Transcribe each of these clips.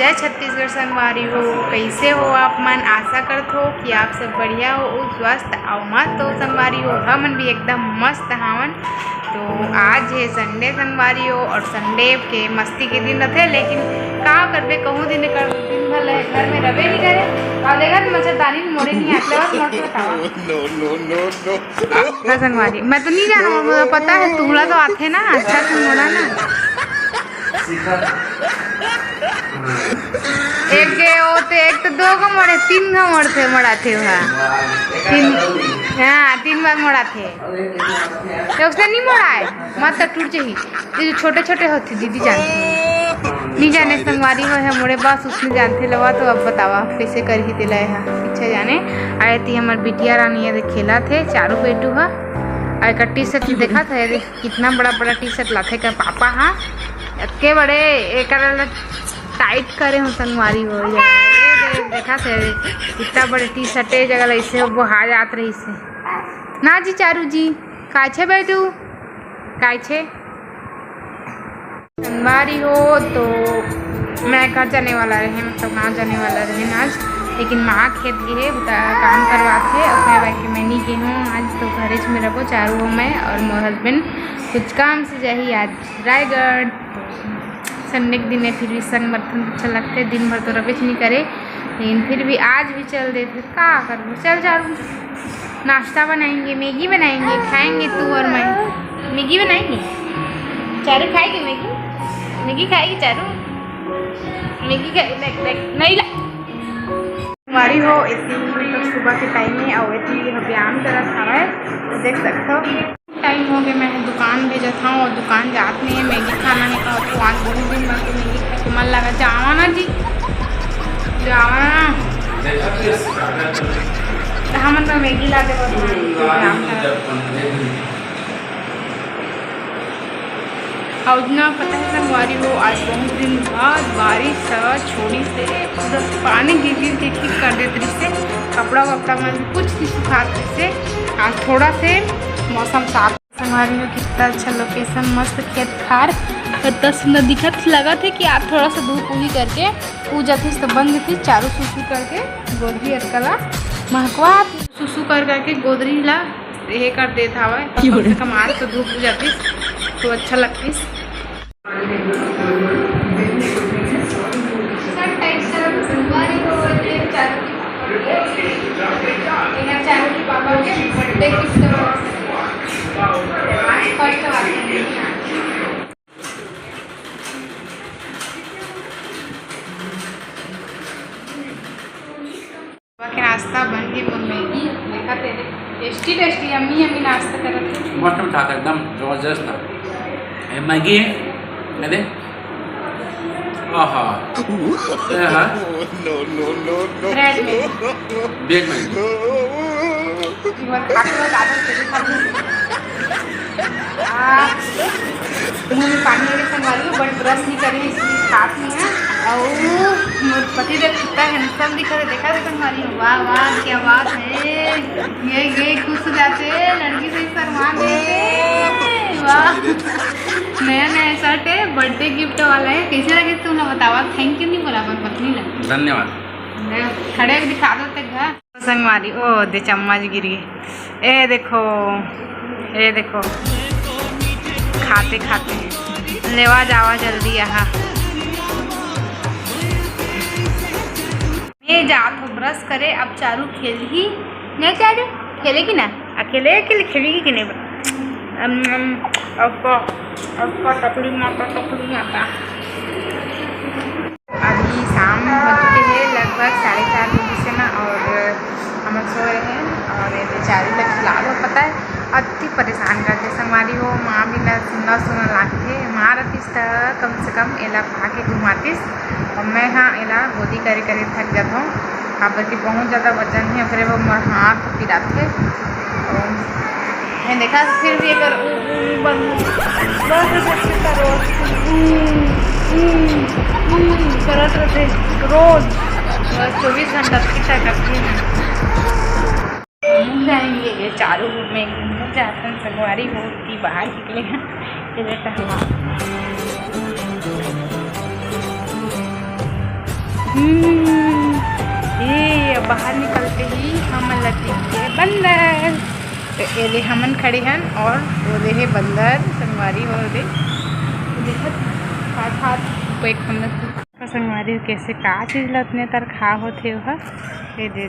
जय छत्तीसगढ़ संगवारी हो। कैसे हो आप मन? आशा करत हो कि आप सब बढ़िया हो, स्वस्थ और मस्त हो संगवारी हो। हमन भी एकदम मस्त हवन। तो आज है संडे संगवारी हो और संडे के मस्ती के दिन रहते, लेकिन का करबे कहूँ दिन भर घर में रबे नहीं करे और देखा मच्छरदानी मोड़े नहीं आते बस मोड़ बतावा नो संगवारी। मैं तो नहीं जाना, मुझे पता है तुमला तो आते ना अच्छा से मोड़ा ना। एक तो दो को मोड़े, तीन को मोड़ा थे वहाँ तीन बार मोड़ा थे तो उसने नहीं मोड़ा है। मत तो टूट चाहिए जो छोटे छोटे होते दीदी जानते नहीं जाने संगवारी हो है मोड़े बस उसने जानते लवा। तो अब बतावा कैसे कर ही दिला है पीछे जाने आए थी हमारे बिटिया रानी है खेला थे चारों पेटू है का टी शर्ट देखा था कितना बड़ा बड़ा टी शर्ट लाते का पापा। हाँ इतने बड़े एक टाइट करे हो संगवारी हो देखा थे इतना बड़े टी शर्ट जगह ऐसे वो आ जात रही से ना जी। चारू जी का छे बैठू का छे संगवारी हो। तो मैं घर जाने वाला रहे मतलब ना जाने वाला रहे आज, लेकिन माँ खेत गए काम करवाते और बाकी मैं नहीं गई हूँ आज। तो घर में रहो चारू हो मैं और मोर हस्बैंड कुछ काम से जाही आज रायगढ़। संडे के दिन है फिर भी संग बर्तन अच्छा लगते है, दिन भर तो रवेश नहीं करे लेकिन फिर भी आज भी चल देते का करूँ। चल चारू नाश्ता बनाएंगे, मैगी बनाएंगे, खाएंगे तू और मैं। मैगी बनाएंगे, चारू खाएगी मैगी? मैगी खाएगी चारू? मैगी नहीं ला हमारी हो इतनी मतलब सुबह के टाइम में और इतनी व्यायाम तरह खा रहा है तो देख सकते हो। टाइम हो गया मैं दुकान भेजा था और दुकान जात नहीं है मैगी खाना है का तो आज बहुत दिन बाद मैगी खाने मन लगा। जावा ना जी जावा ना हमन तो मैगी ला दे और ना पता है संगवारी हो आज बहुत दिन बाद बारिश छोड़ी से पानी गिर कर देते से कपड़ा वपड़ा में कुछ नहीं सुखाते से आज थोड़ा से मौसम साफ। संगवारी हो कितना अच्छा लोकेशन मस्त खेत खार इतना सुंदर दिखत लगा थे कि आप थोड़ा सा धूप उगी करके पूजा थी तो बंद थी चारों सुसु करके गोदरी अटकला महकवा सुसु कर करके गोदरी ला ये कर देता हुआ कम से कम आज तो धूप हो जाती तो अच्छा लगती। नाश्ता बन गई वो मैगी देखा तेरे टेस्टी यम्मी नाश्ता कर रहे मस्त था एकदम जबरदस्त था मैगी है आहा ब्रेड में बेग मैगी मुँह में पानी लगे संगवारी हो बट ब्रश नहीं करी इसलिए खास नहीं है। और पति देव कितना हैंडसम दिखा रहे देखा संगवारी हो। वाह वाह क्या बात है, ये खुश हो जाते लड़की से शर्मा दे। वाह नया शर्ट है बर्थडे गिफ्ट वाला है। कैसे लगे तुम ना बतावा? थैंक यू नहीं बोला पर पत्नी लगे धन्यवाद खड़े दिखा दो तक घर संगवारी। ओ दे चम्मच गिर गई ये देखो खाते खाते लेवा जावा जल्दी यहाँ ये जात हो ब्रश करे। अब चारू खेल ही नहीं, चारू खेलेगी ना अकेले खेलेगी कि नहीं? टकली माता अभी शाम हो चुके हैं लगभग 4:30 बजे से ना और हम सो रहे हैं और ये बेचारी लग खिला दो पता है अति परेशान करते संगवारी हो। माँ भी ना सुना लागते माँ रतीस कम से कम एला खा के घुमातीस और मैं हाँ एला गोदी करे थक जाता हूँ खाबर की बहुत ज़्यादा वजन है फिर वो मोर हाथ पिराते मैं देखा फिर भी अगर करत रहते रोज 24 घंटा कितना करती है जाएंगे ये चारों में घूमने जाते हैं संगवारी बहुत ही बाहर निकले हैं ये देखा ये अब बाहर निकलते ही हम लतीफ़ के बंदर, तो ये हमन खड़े हैं और वो दे है बंदर संगवारी और दे देखत हाथ को एक बंदर संगवारी कैसे का चीज़ ला उतने तर खा होते वह ये दे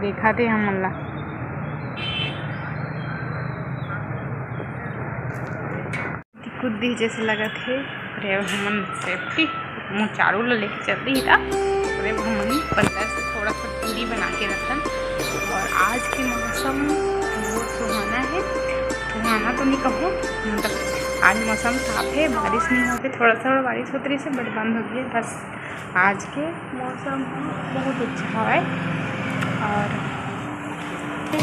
देखा थे हमन ला कुद्दी जैसे लगा थे। अरे हमन सेफ्टी मुँह चारू ला लेके चल रही था। अरे हमन बंदर से थोड़ा सा दूरी बना के रखन। और आज के मौसम बहुत सुहाना है, सुहाना तो नहीं कहूँ, मतलब आज मौसम साफ है, बारिश नहीं होती, थोड़ा थोड़ा बारिश होती रही से बट बंद हो गई है। बस आज के मौसम बहुत अच्छा है। और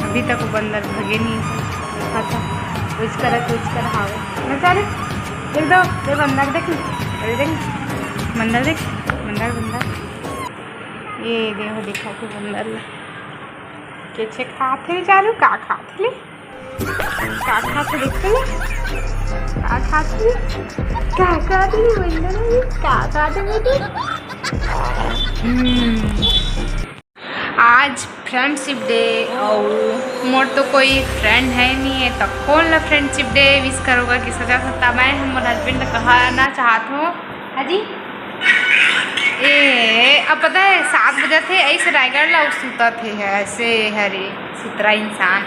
अभी तक वो बंदर भगे नहीं था, कुछ कर हावे मैं चाहे देख दो दे बंदर देख, अरे देख बंदर देख बंदर ये देखो देखा तो बंदर कैसे खाते चालू का खाते देखते का खाते आज फ्रेंडशिप डे और मोर तो कोई फ्रेंड है नहीं है, तो कौन ला फ्रेंडशिप डे विश करोगा कि सजा सकता। मैं हमारे हस्बैंड का कहना चाहत हूँ हाजी अब पता है 7 बजे थे ऐसे रायगढ़ ला सुता थे ऐसे हरे सुतरा इंसान।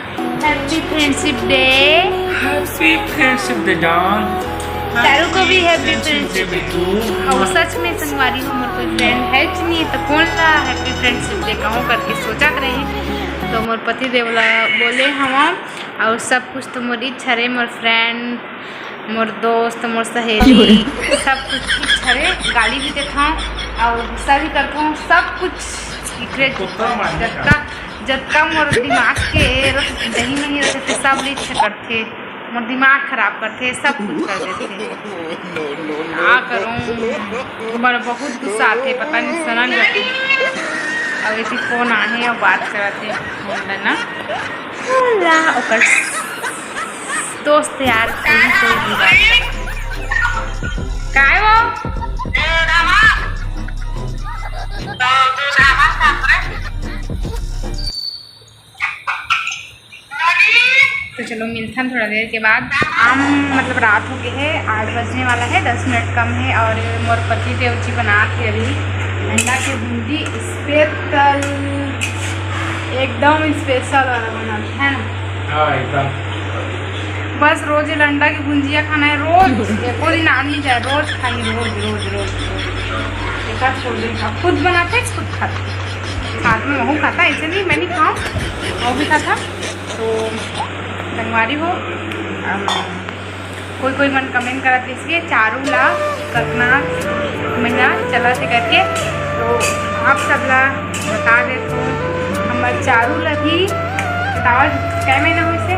हैप्पी फ्रेंडशिप डे जान, चारू को भी हैप्पी फ्रेंडशिप डे। और सच में संगवारी हो मोर कोई फ्रेंड है नहीं तो कौन ला हैप्पी फ्रेंडशिप डे कहूँ करके सोचा रहे। तो मोर पति देवला बोले हम और सब कुछ तो मोर इच्छा रहे, मोर फ्रेंड मोर दोस्त मोर सहेली सब कुछ इच्छा रहे। गाली भी देता हूँ और गुस्सा भी करता हूँ, सब कुछ सीक्रेट जतका मोर दिमाग के दही नहीं रहते सब इच्छा करते, मोर दिमाग खराब करते, सब कुछ कर देते। क्या करूँ बड़ा बहुत गुस्सा आते, पता नहीं सुना नहीं जाती। अब ऐसी फोन आए और बात कराते फोन ना दोस्त यार काय वो तो चलो मिलते हैं थोड़ा देर के बाद। आम मतलब रात हो गई है, 8 बजने वाला है, 10 मिनट कम है। और मोर पति देव जी बना थे अभी अंडा की बूंदी स्पेशल, एकदम स्पेशल वाला बना है ना एकदम। बस रोज अंडा की भुंजिया खाना है, रोज एको दिन आ नहीं जाए, रोज खाई रोज रोज रोज एक आध छोड़ देगा। खुद बनाते खुद खाते, साथ में वह खाता, ऐसे नहीं मैं नहीं खाऊँ वो भी खाता। तो संगवारी हो कोई मन कमेंट करा थे इसलिए चारू ला कतना महीना चला से करके, तो आप सब ला बता दे। तो हमारे चारू ला भी बतावा क्या महीना हुई से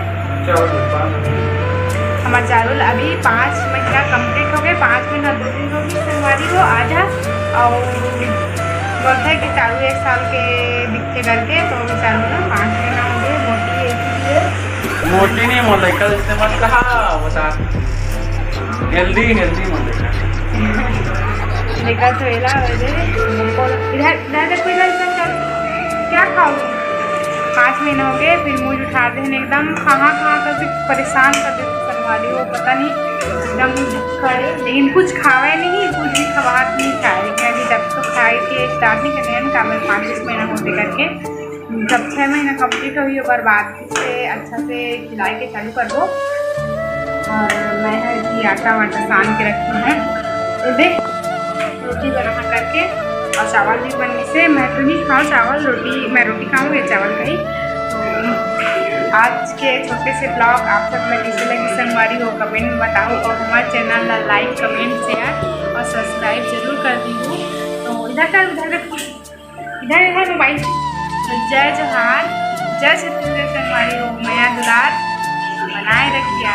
हमारे चारू अभी 5 महीना कंप्लीट हो गए, 5 महीना 2 दिन हो गई संगवारी हो आजा। और बोलता है कि चारू 1 साल के दिखते करके, तो अभी चारू ना 5 महीना हो गए। मोटी नहीं मोटे कल इस्तेमाल कहा बता हेल्दी लेकर तो इधर क्या खाओगे। 5 महीना हो गए, फिर मुझे उठा दे एकदम कहाँ कर परेशान कर देते संगवारी हो, पता नहीं एकदम खड़े, लेकिन कुछ खावे नहीं, कुछ भी खवाट नहीं खाए। अभी जब तो खाए थे स्टार्टिंग के दिन का मैं 5-6 महीना होते करके, जब 6 महीना कंप्लीट हुई और बाद से अच्छा से खिलाई के चालू कर दो। और मैं है आटा वाटा सान के रखी हूँ, तो देख रोटी बना करके और चावल भी बनने से मैं तो नहीं खाऊँ चावल, रोटी मैं रोटी खाऊँगी चावल का ही। तो आज के छोटे से ब्लॉग आप सब में कैसे लगी संगवारी हो कमेंट में बताओ, और हमारे चैनल ला लाइक कमेंट शेयर और सब्सक्राइब जरूर कर दी हूँ। तो इधर मोबाइल। तो जय जोहार, जय छत्तीसगढ़ संगवारी हो, माया दुलार बनाए रखिया।